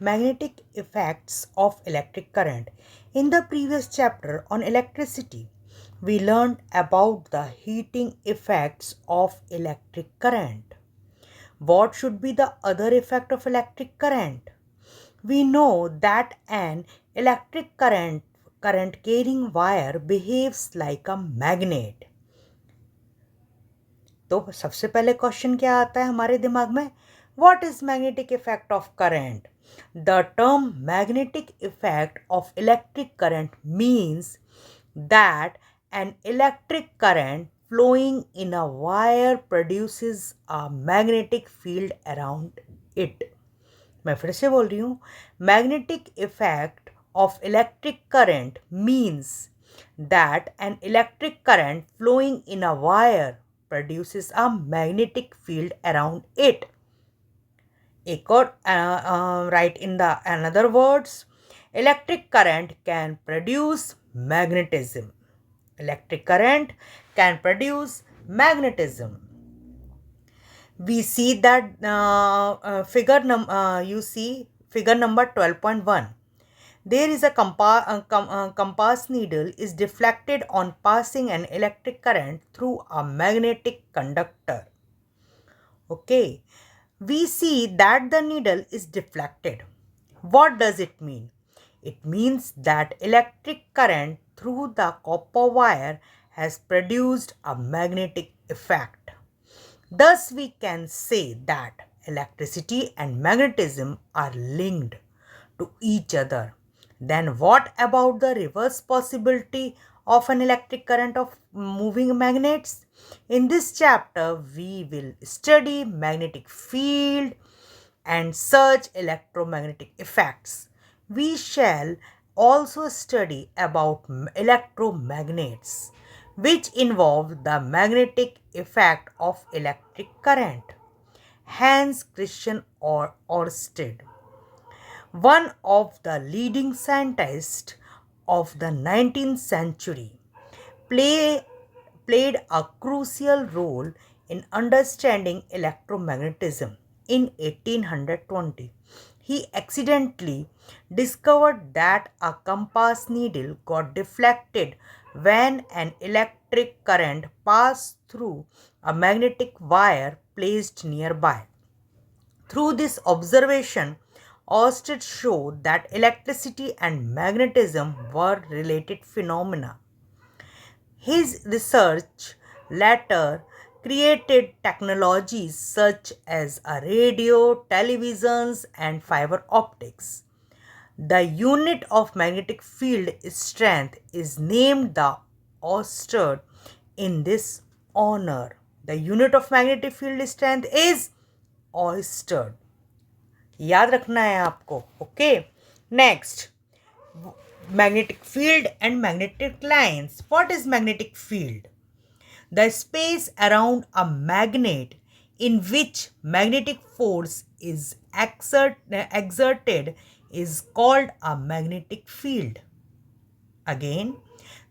magnetic effects of electric current. In the previous chapter on electricity, we learned about the heating effects of electric current. What should be the other effect of electric current? We know that an electric current carrying wire behaves like a magnet. तो सबसे पहले question क्या आता है हमारे दिमाग में? What is magnetic effect of current? The term magnetic effect of electric current means that an electric current flowing in a wire produces a magnetic field around it. मैं फिर से बोल रही हूँ, magnetic effect of electric current means that an electric current flowing in a wire produces a magnetic field around it. एक और write in the another words, electric current can produce magnetism. Electric current can produce magnetism. We see that you see figure number 12.1. There is a compass needle is deflected on passing an electric current through a magnetic conductor. Okay, we see that the needle is deflected. What does it mean? It means that electric current through the copper wire has produced a magnetic effect. Thus, we can say that electricity and magnetism are linked to each other. Then, what about the reverse possibility of an electric current of moving magnets? In this chapter, we will study magnetic field and such electromagnetic effects. We shall also study about electromagnets, which involve the magnetic effect of electric current. Hans Christian Ørsted, one of the leading scientists of the 19th century, played a crucial role in understanding electromagnetism. In 1820, he accidentally discovered that a compass needle got deflected when an electric current passed through a magnetic wire placed nearby. Through this observation, Ørsted showed that electricity and magnetism were related phenomena. His research later created technologies such as a radio, televisions, and fiber optics. The unit of magnetic field strength is named the Ørsted in this honor. The unit of magnetic field strength is Ørsted. याद रखना है आपको. Okay, next, magnetic field and magnetic lines. What is magnetic field? The space around a magnet in which magnetic force is exerted is called a magnetic field. Again,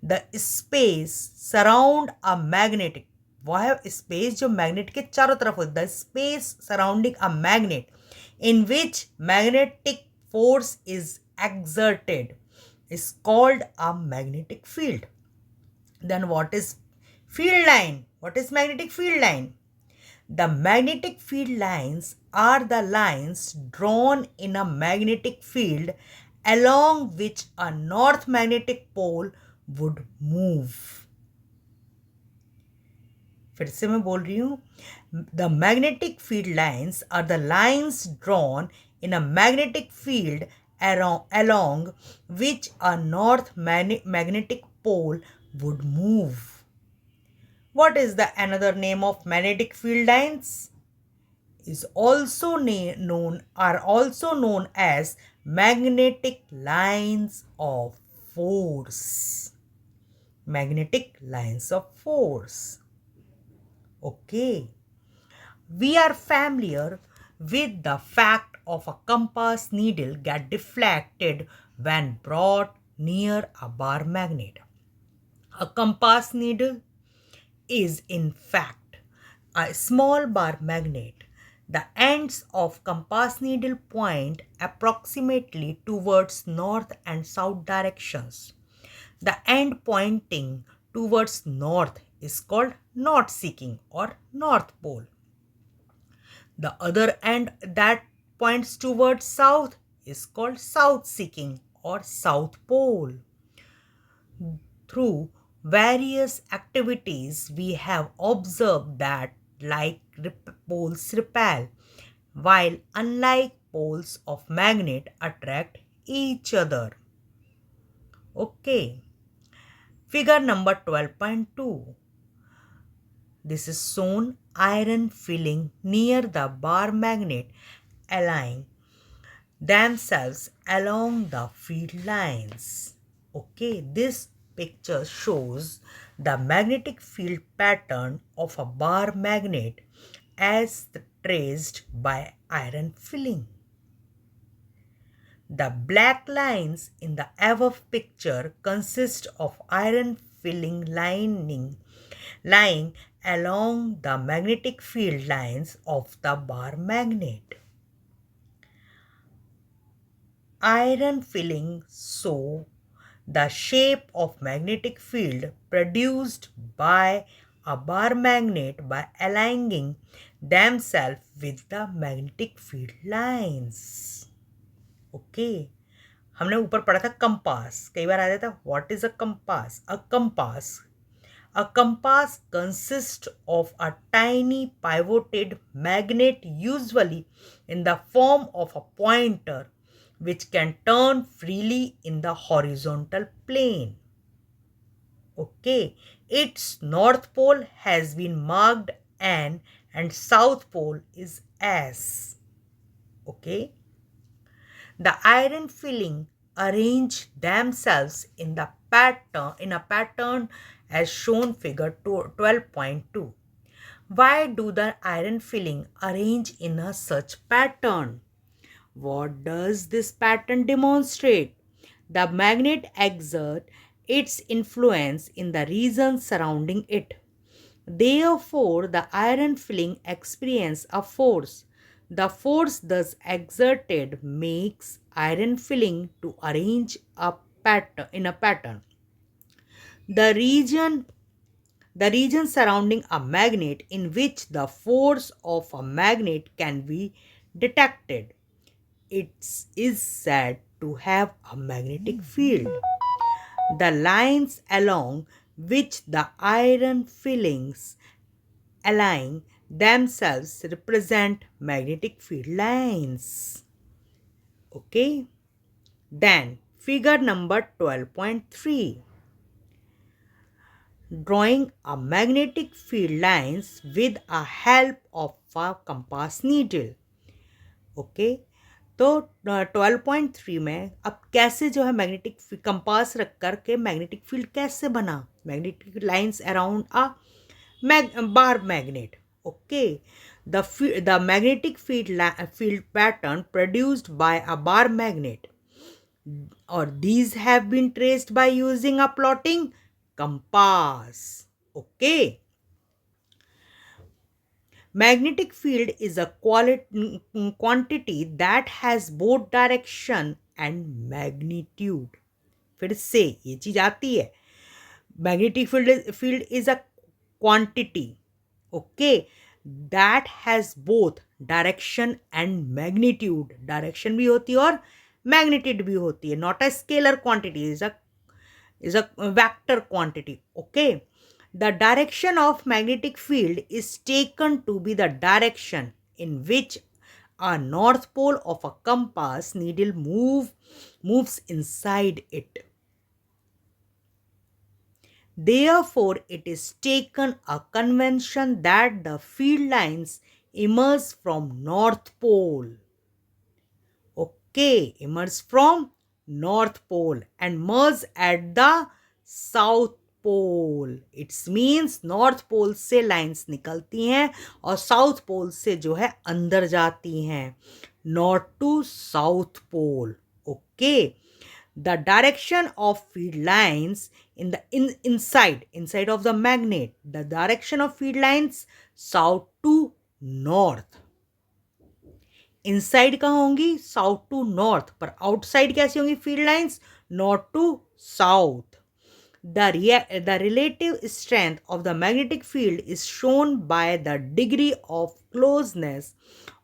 the space surround a magnetic, वह space जो magnet के चारों तरफ हो, the space surrounding a magnet in which magnetic force is exerted is called a magnetic field. Then what is field line? What is magnetic field line? The magnetic field lines are the lines drawn in a magnetic field along which a north magnetic pole would move. फिर से मैं बोल रही हूँ, the magnetic field lines are the lines drawn in a magnetic field along which a north magnetic pole would move. What is the another name of magnetic field lines? Is also are also known as magnetic lines of force. Magnetic lines of force. Okay. We are familiar with the fact of a compass needle get deflected when brought near a bar magnet. A compass needle is in fact a small bar magnet The ends of compass needle point approximately towards north and south directions. The end pointing towards north is called north seeking or north pole. The other end that points towards south is called south seeking or south pole. Through various activities, we have observed that like poles repel, while unlike poles of magnet attract each other. Okay. Figure number 12.2. This is shown iron filling near the bar magnet align themselves along the field lines. Okay, this picture shows the magnetic field pattern of a bar magnet as traced by iron filling. The black lines in the above picture consist of iron filling lying along the magnetic field lines of the bar magnet. Iron filling show the shape of magnetic field produced by a bar magnet by aligning themselves with the magnetic field lines. Okay. हमने ऊपर पढ़ा था compass, कई बार आ जाता है what is a compass. A compass consists of a tiny pivoted magnet, usually in the form of a pointer, which can turn freely in the horizontal plane. Okay, its north pole has been marked N and south pole is S. Okay. The iron filling arrange themselves in a pattern as shown figure 12.2. Why do the iron filling arrange in a such pattern? What does this pattern demonstrate? The magnet exerts its influence in the region surrounding it. Therefore, the iron filling experience a force. The force thus exerted makes iron filling to arrange a pattern in a pattern. The region surrounding a magnet in which the force of a magnet can be detected. It is said to have a magnetic field. The lines along which the iron fillings align themselves represent magnetic field lines. Okay. Then figure number 12.3. Drawing a magnetic field lines with a help of a compass needle. Okay. तो 12.3 में अब कैसे जो है magnetic compass रख कर के magnetic field कैसे बना, magnetic lines around a bar magnet. Okay, the magnetic field pattern produced by a bar magnet, or these have been traced by using a plotting compass. Okay. Magnetic field is a quantity that has both direction and magnitude. फिर से ये चीज आती है. Magnetic field is a quantity, okay, that has both direction and magnitude. Direction भी होती है और magnitude भी होती है. Not a scalar quantity, is a vector quantity. Okay. The direction of magnetic field is taken to be the direction in which a north pole of a compass needle moves inside it. Therefore, it is taken a convention that the field lines emerge from North Pole. Okay, emerge from North Pole and merge at the South Pole. It means North Pole से lines निकलती हैं और South Pole से जो है अंदर जाती हैं. North to South Pole. Okay. The direction of field lines in the inside of the magnet, the direction of field lines south to north. Inside कहाँ होंगी, साउथ टू नॉर्थ, पर आउटसाइड कैसी होंगी field lines, north to south. The relative strength of the magnetic field is shown by the degree of closeness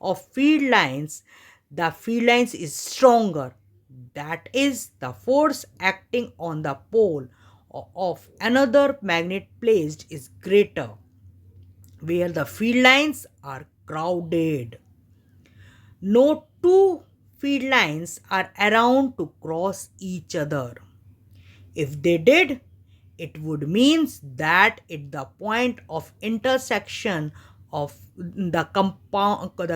of field lines. The field lines is stronger. That is, the force acting on the pole of another magnet placed is greater where the field lines are crowded. No two field lines are around to cross each other. If they did, it would mean that at the point of intersection of the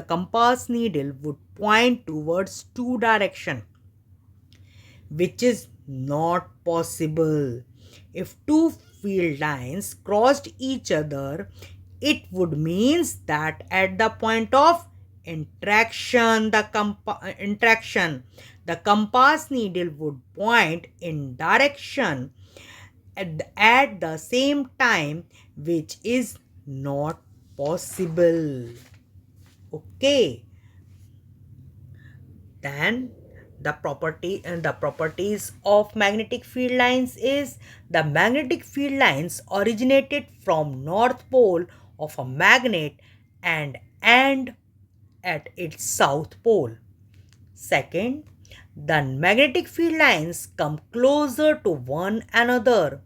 compass needle would point towards two directions, which is not possible. If two field lines crossed each other, it would mean that at the point of interaction, the compass needle would point in direction at the same time, which is not possible. Okay. Then the properties of magnetic field lines is the magnetic field lines originated from north pole of a magnet and end at its south pole. Second, the magnetic field lines come closer to one another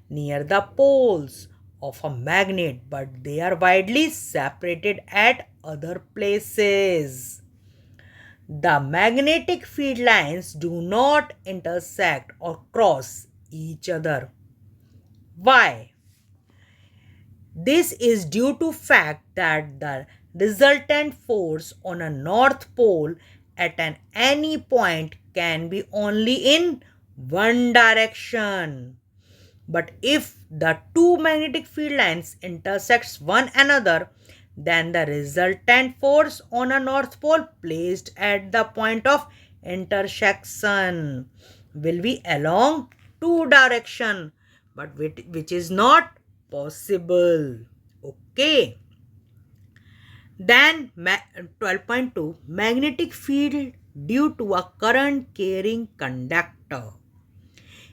near the poles of a magnet, but they are widely separated at other places. The magnetic field lines do not intersect or cross each other. Why? This is due to fact that the resultant force on a north pole at any point can be only in one direction. But if the two magnetic field lines intersects one another, then the resultant force on a north pole placed at the point of intersection will be along two direction, but which is not possible. Okay. Then 12.2 magnetic field due to a current carrying conductor.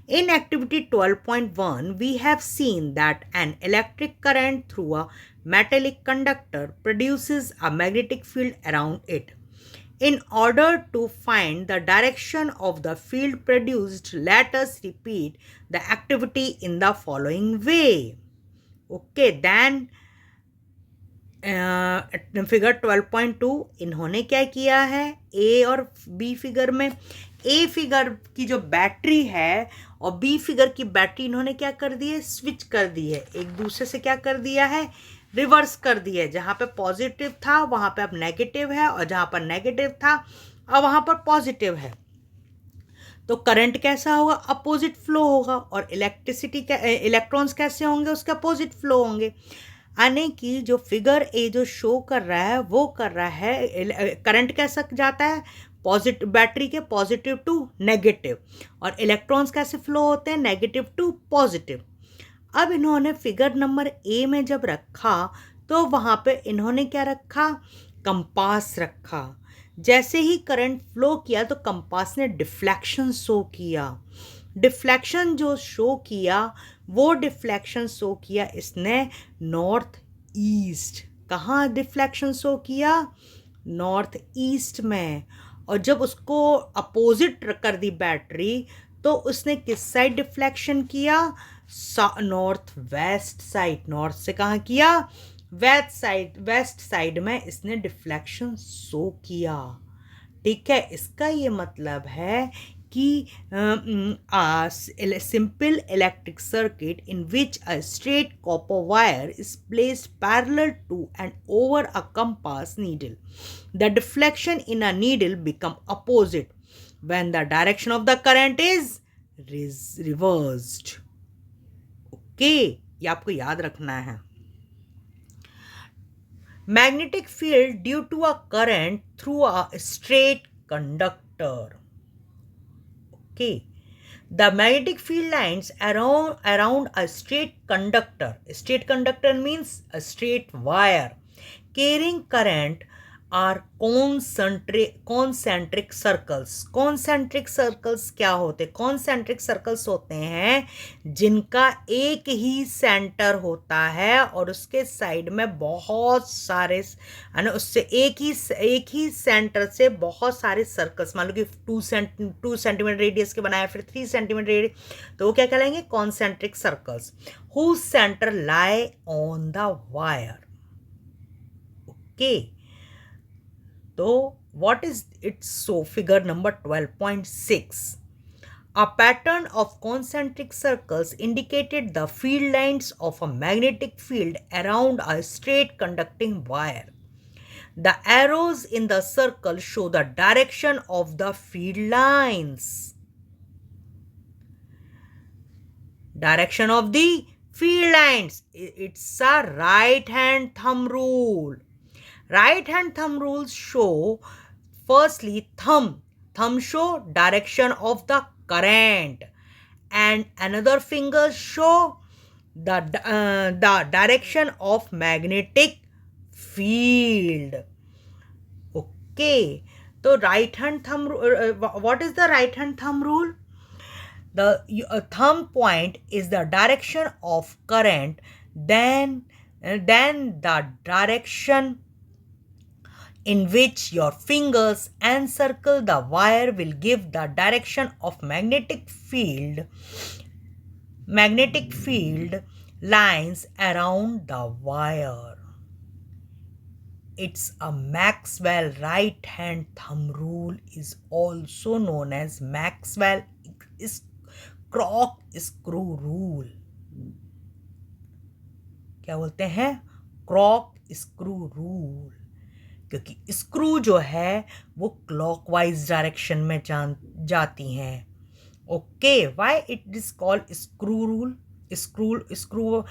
In activity 12.1, we have seen that an electric current through a metallic conductor produces a magnetic field around it. In order to find the direction of the field produced, let us repeat the activity in the following way. Okay, then figure 12.2 इन्होंने क्या किया है, ए और B figure में, a figure की जो battery है और बी फिगर की बैटरी इन्होंने क्या कर दी है, स्विच कर दी है, एक दूसरे से क्या कर दिया है, रिवर्स कर दिया है. जहाँ पे पॉजिटिव था वहाँ पे अब नेगेटिव है और जहाँ पर नेगेटिव था अब वहाँ पर पॉजिटिव है. तो करंट कैसा होगा, अपोजिट फ्लो होगा, और इलेक्ट्रॉन्स कैसे होंगे, उसके अपोजिट फ्लो होंगे. यानी कि जो फिगर ए जो शो कर रहा है वो कर रहा है करंट कैसा जाता है, पॉजिटिव बैटरी के पॉजिटिव टू नेगेटिव, और इलेक्ट्रॉन्स कैसे फ्लो होते हैं, नेगेटिव टू पॉजिटिव. अब इन्होंने फिगर नंबर ए में जब रखा तो वहाँ पे इन्होंने क्या रखा, कंपास रखा. जैसे ही करंट फ्लो किया तो कंपास ने डिफ्लेक्शन शो किया. डिफ्लेक्शन जो शो किया वो डिफ्लेक्शन शो किया इसने नॉर्थ ईस्ट. कहाँ डिफ्लेक्शन शो किया, नॉर्थ ईस्ट में. और जब उसको अपोजिट कर दी बैटरी तो उसने किस साइड डिफ्लेक्शन किया, नॉर्थ वेस्ट साइड. नॉर्थ से कहाँ किया, वेस्ट साइड में इसने डिफ्लेक्शन शो किया. ठीक है, इसका ये मतलब है कि simple electric circuit in which a straight copper wire is placed parallel to and over a compass needle, the deflection in a needle become opposite when the direction of the current is reversed. Okay, ये आपको याद रखना है. Magnetic field due to a current through a straight conductor. Okay, the magnetic field lines around a straight conductor. A straight conductor means a straight wire carrying current are concentric circles. Concentric circles क्या होते हैं? Concentric circles होते हैं जिनका एक ही centre होता है और उसके साइड में बहुत सारे, है ना, उससे एक ही सेंटर से बहुत सारे सर्कल्स, मान लो कि 2 सेंटीमीटर रेडियस के बनाए, फिर 3 सेंटीमीटर रेडियस, तो वो क्या कहलाएंगे? Concentric circles. Whose centre lie on the wire. Okay, तो what is it? So figure number 12.6, a pattern of concentric circles indicated the field lines of a magnetic field around a straight conducting wire. The arrows in the circle show the direction of the field lines. Direction of the field lines, it's a right hand thumb rule. Right hand thumb rules show, firstly, thumb show direction of the current, and another finger show the direction of magnetic field. Okay, so right hand thumb, what is the right hand thumb rule? The thumb point is the direction of current, then the direction in which your fingers encircle the wire will give the direction of magnetic field lines around the wire. It's a Maxwell right hand thumb rule, is also known as Maxwell corkscrew rule. क्या बोलते हैं? corkscrew rule, क्योंकि screw जो है वो clockwise direction में जाती हैं. Okay, why it is called screw rule? screw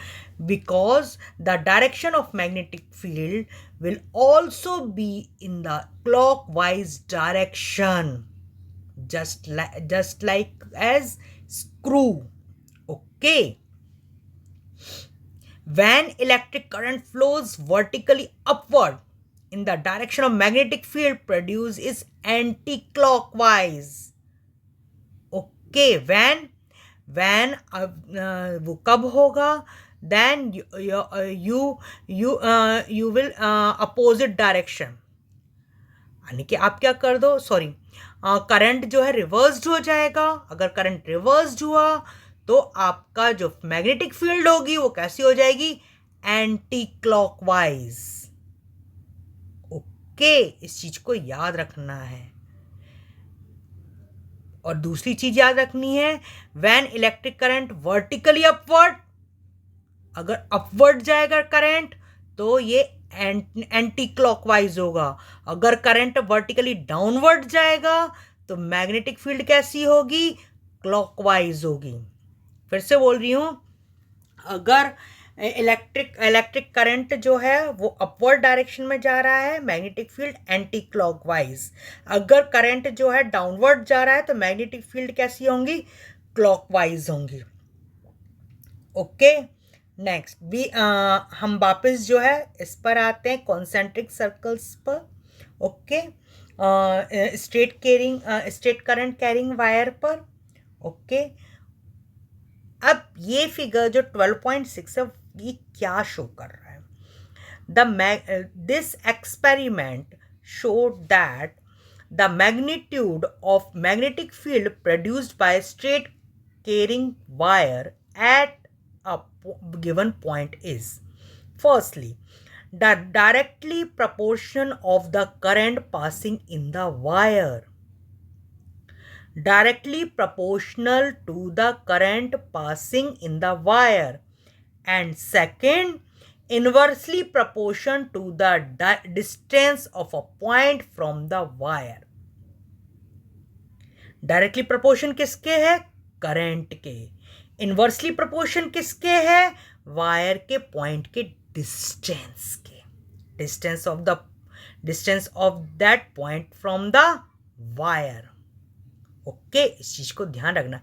because the direction of magnetic field will also be in the clockwise direction, just like as screw. Okay, when electric current flows vertically upward in the direction of magnetic field produced is anti-clockwise. Okay, when वो कब होगा? Then you will opposite direction, यानी कि आप क्या कर दो, sorry, current जो है रिवर्स्ड हो जाएगा. अगर करंट रिवर्स्ड हुआ तो आपका जो मैग्नेटिक फील्ड होगी वो कैसी हो जाएगी? Anti clockwise. ओके, इस चीज को याद रखना है. और दूसरी चीज याद रखनी है, when electric current vertically upward, अगर अपवर्ड जाएगा करंट तो ये एंटी क्लॉकवाइज होगा. अगर करंट वर्टिकली डाउनवर्ड जाएगा तो मैग्नेटिक फील्ड कैसी होगी? क्लॉकवाइज होगी. फिर से बोल रही हूं, अगर इलेक्ट्रिक करंट जो है वो अपवर्ड डायरेक्शन में जा रहा है, मैग्नेटिक फील्ड एंटी क्लॉकवाइज. अगर करंट जो है डाउनवर्ड जा रहा है तो मैग्नेटिक फील्ड कैसी होंगी? क्लॉकवाइज होंगी. ओके, नेक्स्ट भी हम वापस जो है इस पर आते हैं, कॉन्सेंट्रिक सर्कल्स पर. Okay, straight current carrying wire पर. ओके, अब ये फिगर जो 12.6 है ये क्या शो कर रहा है? This experiment showed that the magnitude of magnetic field produced by a straight carrying wire at a given point is, firstly, the directly proportion of the current passing in the wire, directly proportional to the current passing in the wire, and second, inversely proportional to the distance of a point from the wire. Directly proportion किसके है? Current के. Inversely proportion किसके है? Wire के point के distance के. Distance of that point from the wire. Okay, इस चीज को ध्यान रखना.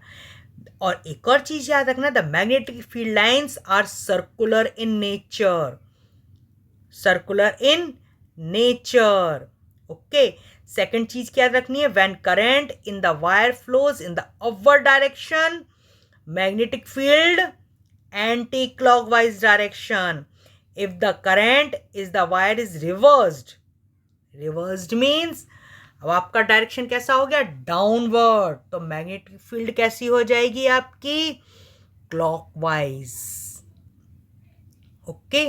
और एक और चीज याद रखना, the magnetic field lines are circular in nature. Okay, second चीज क्या रखनी है, when current in the wire flows in the upward direction, magnetic field anti clockwise direction. If the current is the wire is reversed means अब आपका direction कैसा हो गया, downward, तो मैग्नेटिक फील्ड कैसी हो जाएगी आपकी, क्लॉकवाइज. ओके